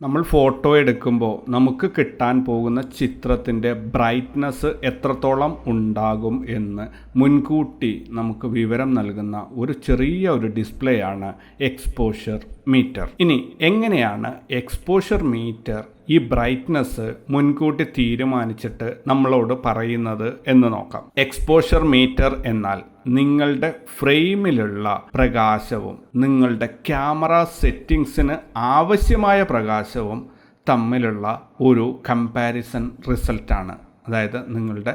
നമ്മൾ ഫോട്ടോ എടുക്കുമ്പോൾ നമുക്ക് കിട്ടാൻ പോകുന്ന ചിത്രത്തിൻ്റെ ബ്രൈറ്റ്നസ് എത്രത്തോളം ഉണ്ടാകും എന്ന് മുൻകൂട്ടി നമുക്ക് വിവരം നൽകുന്ന ഒരു ചെറിയ ഡിസ്പ്ലേ ആണ് എക്സ്പോഷർ മീറ്റർ. ഇനി എങ്ങനെയാണ് എക്സ്പോഷർ മീറ്റർ ഈ ബ്രൈറ്റ്നസ് മുൻകൂട്ടി തീരുമാനിച്ചിട്ട് നമ്മളോട് പറയുന്നത് എന്ന് നോക്കാം. എക്സ്പോഷർ മീറ്റർ എന്നാൽ നിങ്ങളുടെ ഫ്രെയിമിലുള്ള പ്രകാശവും നിങ്ങളുടെ ക്യാമറ സെറ്റിങ്സിന് ആവശ്യമായ പ്രകാശവും തമ്മിലുള്ള ഒരു കമ്പാരിസൺ റിസൾട്ടാണ്. അതായത് നിങ്ങളുടെ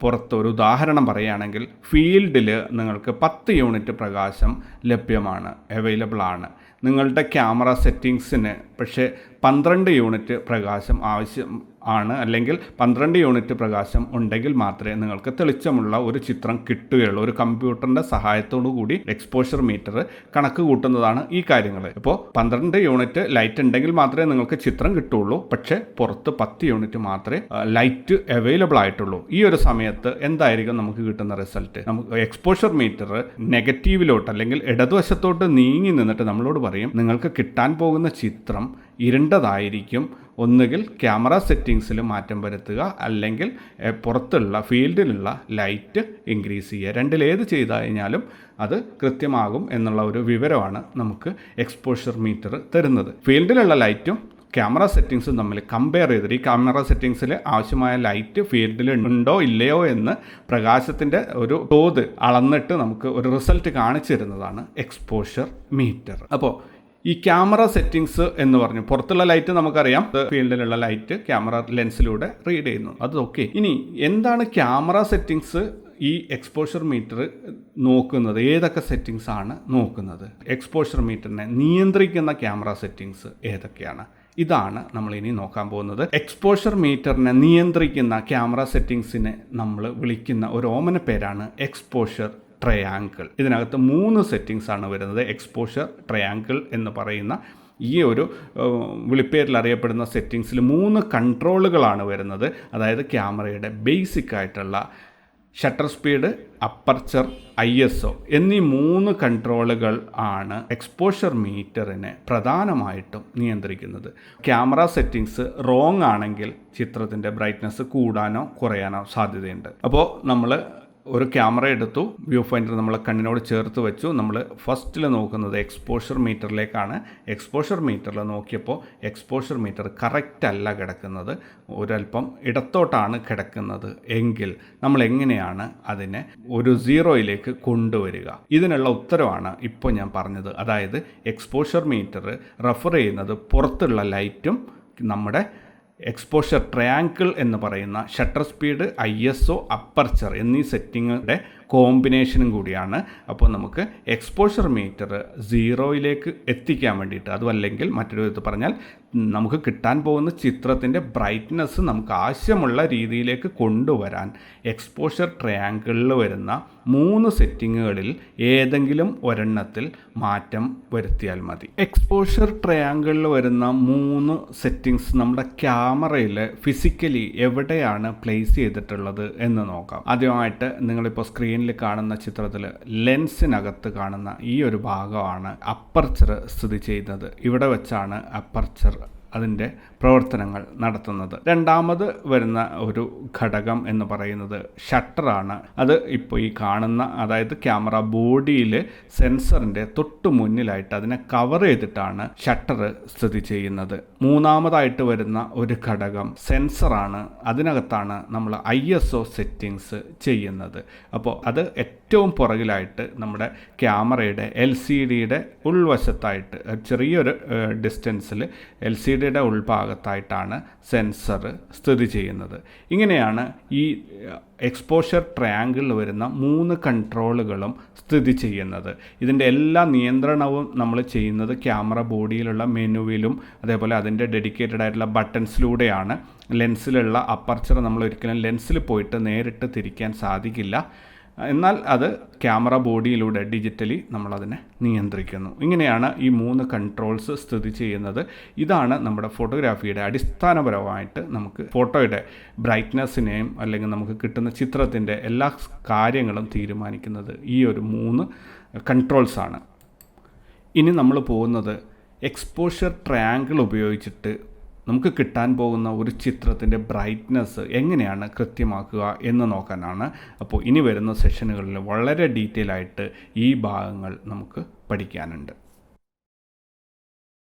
പുറത്ത് ഒരു ഉദാഹരണം പറയുകയാണെങ്കിൽ ഫീൽഡിൽ നിങ്ങൾക്ക് 10 യൂണിറ്റ് പ്രകാശം ലഭ്യമാണ്, അവൈലബിൾ ആണ്. നിങ്ങളുടെ ക്യാമറ സെറ്റിങ്സിന് പക്ഷേ 12 യൂണിറ്റ് പ്രകാശം ആവശ്യം ആണ്, അല്ലെങ്കിൽ 12 യൂണിറ്റ് പ്രകാശം ഉണ്ടെങ്കിൽ മാത്രമേ നിങ്ങൾക്ക് തെളിച്ചമുള്ള ഒരു ചിത്രം കിട്ടുകയുള്ളൂ. ഒരു കമ്പ്യൂട്ടറിൻ്റെ സഹായത്തോടു കൂടി എക്സ്പോഷർ മീറ്റർ കണക്ക് കൂട്ടുന്നതാണ് ഈ കാര്യങ്ങൾ. ഇപ്പോൾ 12 യൂണിറ്റ് ലൈറ്റ് ഉണ്ടെങ്കിൽ മാത്രമേ നിങ്ങൾക്ക് ചിത്രം കിട്ടുള്ളൂ, പക്ഷേ പുറത്ത് 10 യൂണിറ്റ് മാത്രമേ ലൈറ്റ് അവൈലബിൾ ആയിട്ടുള്ളൂ. ഈ ഒരു സമയത്ത് എന്തായിരിക്കും നമുക്ക് കിട്ടുന്ന റിസൾട്ട്? നമുക്ക് എക്സ്പോഷർ മീറ്റർ നെഗറ്റീവിലോട്ട് അല്ലെങ്കിൽ ഇടതുവശത്തോട്ട് നീങ്ങി നിന്നിട്ട് നമ്മളോട് പറയും നിങ്ങൾക്ക് കിട്ടാൻ പോകുന്ന ചിത്രം ഇരുണ്ടതായിരിക്കും. ഒന്നുകിൽ ക്യാമറ സെറ്റിങ്സിൽ മാറ്റം വരുത്തുക, അല്ലെങ്കിൽ പുറത്തുള്ള ഫീൽഡിലുള്ള ലൈറ്റ് ഇൻക്രീസ് ചെയ്യുക. രണ്ടിലേത് ചെയ്ത് കഴിഞ്ഞാലും അത് കൃത്യമാകും എന്നുള്ള ഒരു വിവരമാണ് നമുക്ക് എക്സ്പോഷർ മീറ്റർ തരുന്നത്. ഫീൽഡിലുള്ള ലൈറ്റും ക്യാമറ സെറ്റിങ്സും തമ്മിൽ കമ്പയർ ചെയ്തിട്ട് ഈ ക്യാമറ സെറ്റിങ്സിൽ ആവശ്യമായ ലൈറ്റ് ഫീൽഡിൽ ഉണ്ടോ ഇല്ലയോ എന്ന് പ്രകാശത്തിൻ്റെ ഒരു തോത് അളന്നിട്ട് നമുക്ക് ഒരു റിസൾട്ട് കാണിച്ചു തരുന്നതാണ് എക്സ്പോഷർ മീറ്റർ. അപ്പോൾ ഈ ക്യാമറ സെറ്റിങ്സ് എന്ന് പറഞ്ഞു, പുറത്തുള്ള ലൈറ്റ് നമുക്കറിയാം, ഫീൽഡിലുള്ള ലൈറ്റ് ക്യാമറ ലെൻസിലൂടെ റീഡ് ചെയ്യുന്നു, അത് ഓക്കെ. ഇനി എന്താണ് ക്യാമറ സെറ്റിങ്സ് ഈ എക്സ്പോഷർ മീറ്റർ നോക്കുന്നത്? ഏതൊക്കെ സെറ്റിങ്സ് ആണ് നോക്കുന്നത്? എക്സ്പോഷർ മീറ്ററിനെ നിയന്ത്രിക്കുന്ന ക്യാമറ സെറ്റിങ്സ് ഏതൊക്കെയാണ്? ഇതാണ് നമ്മൾ ഇനി നോക്കാൻ പോകുന്നത്. എക്സ്പോഷർ മീറ്ററിനെ നിയന്ത്രിക്കുന്ന ക്യാമറ സെറ്റിങ്സിനെ നമ്മൾ വിളിക്കുന്ന ഒരു ഓമന പേരാണ് എക്സ്പോഷർ ട്രയാങ്കിൾ. ഇതിനകത്ത് 3 സെറ്റിങ്സ് ആണ് വരുന്നത്. എക്സ്പോഷർ ട്രയാങ്കിൾ എന്ന് പറയുന്ന ഈ ഒരു വിളിപ്പേരിൽ അറിയപ്പെടുന്ന സെറ്റിങ്സിൽ 3 കൺട്രോളുകളാണ് വരുന്നത്. അതായത് ക്യാമറയുടെ ബേസിക് ആയിട്ടുള്ള ഷട്ടർ സ്പീഡ്, അപ്പർച്ചർ, ISO എന്നീ 3 കൺട്രോളുകൾ ആണ് എക്സ്പോഷർ മീറ്ററിനെ പ്രധാനമായിട്ടും നിയന്ത്രിക്കുന്നത്. ക്യാമറ സെറ്റിങ്സ് റോങ് ആണെങ്കിൽ ചിത്രത്തിൻ്റെ ബ്രൈറ്റ്നസ് കൂടാനോ കുറയാനോ സാധ്യതയുണ്ട്. അപ്പോൾ നമ്മൾ ഒരു ക്യാമറ എടുത്തു, വ്യൂ ഫൈൻഡർ നമ്മളെ കണ്ണിനോട് ചേർത്ത് വെച്ചു. നമ്മൾ ഫസ്റ്റിൽ നോക്കുന്നത് എക്സ്പോഷർ മീറ്ററിലേക്കാണ്. എക്സ്പോഷർ മീറ്ററിൽ നോക്കിയപ്പോൾ എക്സ്പോഷർ മീറ്റർ കറക്റ്റ് അല്ല കിടക്കുന്നത്, ഒരല്പം ഇടത്തോട്ടാണ് കിടക്കുന്നത്. എങ്കിൽ നമ്മൾ എങ്ങനെയാണ് അതിനെ ഒരു 0യിലേക്ക് കൊണ്ടുവരിക? ഇതിനുള്ള ഉത്തരവാണ് ഇപ്പോൾ ഞാൻ പറഞ്ഞത്. അതായത് എക്സ്പോഷർ മീറ്റർ റെഫർ ചെയ്യുന്നത് പുറത്തുള്ള ലൈറ്റും നമ്മുടെ എക്സ്പോഷർ ട്രയാങ്കിൾ എന്ന് പറയുന്ന ഷട്ടർ സ്പീഡ്, ISO, അപ്പർച്ചർ എന്നീ സെറ്റിങ്ങുകളുടെ കോമ്പിനേഷനും കൂടിയാണ്. അപ്പോൾ നമുക്ക് എക്സ്പോഷർ മീറ്റർ 0യിലേക്ക് എത്തിക്കാൻ വേണ്ടിയിട്ട്, അതുമല്ലെങ്കിൽ മറ്റൊരു വിധത്തിൽ പറഞ്ഞാൽ നമുക്ക് കിട്ടാൻ പോകുന്ന ചിത്രത്തിൻ്റെ ബ്രൈറ്റ്നസ് നമുക്ക് ആവശ്യമുള്ള രീതിയിലേക്ക് കൊണ്ടുവരാൻ എക്സ്പോഷർ ട്രയാങ്കിളിൽ വരുന്ന 3 സെറ്റിങ്ങുകളിൽ ഏതെങ്കിലും ഒരെണ്ണത്തിൽ മാറ്റം വരുത്തിയാൽ മതി. എക്സ്പോഷർ ട്രയാങ്കിളിൽ വരുന്ന 3 സെറ്റിങ്സ് നമ്മുടെ ക്യാമറയിൽ ഫിസിക്കലി എവിടെയാണ് പ്ലേസ് ചെയ്തിട്ടുള്ളത് എന്ന് നോക്കാം. ആദ്യമായിട്ട് നിങ്ങളിപ്പോൾ സ്ക്രീനിൽ കാണുന്ന ചിത്രത്തിൽ ലെൻസിനകത്ത് കാണുന്ന ഈ ഒരു ഭാഗമാണ് അപ്പർച്ചർ സ്ഥിതി ചെയ്യുന്നത്. ഇവിടെ വെച്ചാണ് അപ്പർച്ചർ അതിൻ്റെ പ്രവർത്തനങ്ങൾ നടത്തുന്നത്. രണ്ടാമത് വരുന്ന ഒരു ഘടകം എന്ന് പറയുന്നത് ഷട്ടറാണ്. അത് ഇപ്പോൾ ഈ കാണുന്ന, അതായത് ക്യാമറ ബോഡിയിൽ സെൻസറിൻ്റെ തൊട്ട് മുന്നിലായിട്ട് അതിനെ കവർ ചെയ്തിട്ടാണ് ഷട്ടർ സ്ഥിതി ചെയ്യുന്നത്. മൂന്നാമതായിട്ട് വരുന്ന ഒരു ഘടകം സെൻസറാണ്. അതിനകത്താണ് നമ്മൾ ISO സെറ്റിങ്സ് ചെയ്യുന്നത്. അപ്പോൾ അത് ഏറ്റവും പുറകിലായിട്ട് നമ്മുടെ ക്യാമറയുടെ LCDയുടെ ഉൾവശത്തായിട്ട് ചെറിയൊരു ഡിസ്റ്റൻസിൽ LCDയുടെ ഉൾഭാഗത്തായിട്ടാണ് സെൻസർ സ്ഥിതി ചെയ്യുന്നത്. ഇങ്ങനെയാണ് ഈ എക്സ്പോഷർ ട്രയാങ്കിളിൽ വരുന്ന 3 കൺട്രോളുകളും സ്ഥിതി ചെയ്യുന്നത്. ഇതിൻ്റെ എല്ലാ നിയന്ത്രണവും നമ്മൾ ചെയ്യുന്നത് ക്യാമറ ബോഡിയിലുള്ള മെനുവിലും അതേപോലെ അതിൻ്റെ ഡെഡിക്കേറ്റഡ് ആയിട്ടുള്ള ബട്ടൺസിലൂടെയാണ്. ലെൻസിലുള്ള അപ്പർച്ചർ നമ്മൾ ഒരിക്കലും ലെൻസിൽ പോയിട്ട് നേരിട്ട് തിരിക്കാൻ സാധിക്കില്ല. എന്നാൽ അത് ക്യാമറ ബോഡിയിലൂടെ ഡിജിറ്റലി നമ്മളതിനെ നിയന്ത്രിക്കുന്നു. ഇങ്ങനെയാണ് ഈ 3 കൺട്രോൾസ് സ്ഥിതി ചെയ്യുന്നത്. ഇതാണ് നമ്മുടെ ഫോട്ടോഗ്രാഫിയുടെ അടിസ്ഥാനപരമായിട്ട് നമുക്ക് ഫോട്ടോയുടെ ബ്രൈറ്റ്നസ്സിനെയും അല്ലെങ്കിൽ നമുക്ക് കിട്ടുന്ന ചിത്രത്തിൻ്റെ എല്ലാ കാര്യങ്ങളും തീരുമാനിക്കുന്നത് ഈ ഒരു 3 കൺട്രോൾസാണ്. ഇനി നമ്മൾ പോകുന്നത് എക്സ്പോഷർ ട്രയാങ്കിൾ ഉപയോഗിച്ചിട്ട് നമുക്ക് കിട്ടാൻ പോകുന്ന ഒരു ചിത്രത്തിൻ്റെ ബ്രൈറ്റ്നസ് എങ്ങനെയാണ് കൃത്യമാക്കുക എന്ന് നോക്കാനാണ്. അപ്പോൾ ഇനി വരുന്ന സെഷനുകളിൽ വളരെ ഡീറ്റെയിൽ ആയിട്ട് ഈ ഭാഗങ്ങൾ നമുക്ക് പഠിക്കാനുണ്ട്.